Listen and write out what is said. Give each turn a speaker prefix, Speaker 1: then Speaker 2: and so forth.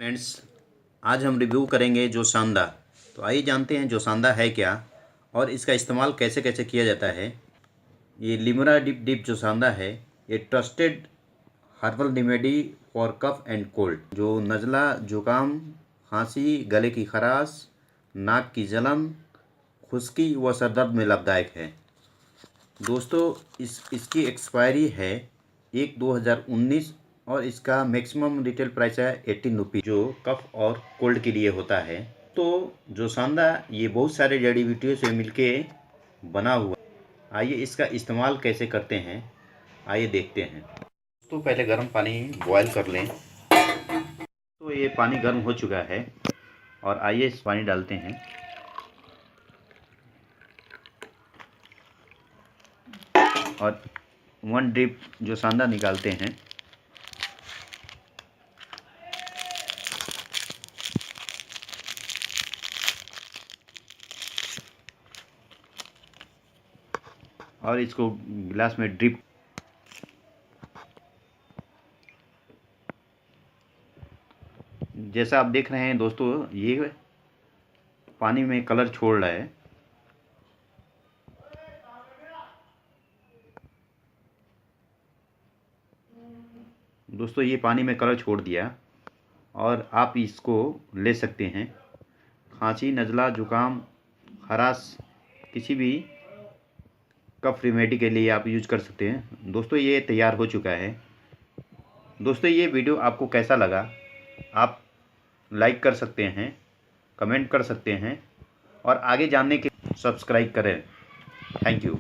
Speaker 1: Friends, आज हम review करेंगे जोशांदा। तो आइए जानते हैं जोशांदा है क्या और इसका इस्तेमाल कैसे कैसे किया जाता है। ये लिमरा डिप डिप जोशांदा है। ये trusted herbal remedy for cough and cold, जो नज़ला, जुकाम, खांसी, गले की खराश, नाक की जलन, खुश्की व सर दर्द में लाभदायक है। दोस्तों, इसकी एक्सपायरी है 1/2019 और इसका मैक्सिमम रिटेल प्राइस है 18 रुपीज़, जो कफ और कोल्ड के लिए होता है। तो जोशांदा ये बहुत सारे जड़ी बूटियों से मिलके बना हुआ। आइए इसका इस्तेमाल कैसे करते हैं, आइए देखते हैं। तो पहले गर्म पानी बॉयल कर लें। तो ये पानी गर्म हो चुका है और आइए इस पानी डालते हैं और 1 ड्रिप जोशांदा निकालते हैं। और इसको गिलास में ड्रिप। जैसा आप देख रहे हैं दोस्तों, ये पानी में कलर छोड़ रहा है। दोस्तों, ये पानी में कलर छोड़ दिया और आप इसको ले सकते हैं। खांसी, नज़ला, जुकाम, खराश, किसी भी कफ रेमेडी के लिए आप यूज कर सकते हैं। दोस्तों, ये तैयार हो चुका है। दोस्तों, ये वीडियो आपको कैसा लगा, आप लाइक कर सकते हैं, कमेंट कर सकते हैं और आगे जानने के सब्सक्राइब करें। Thank you.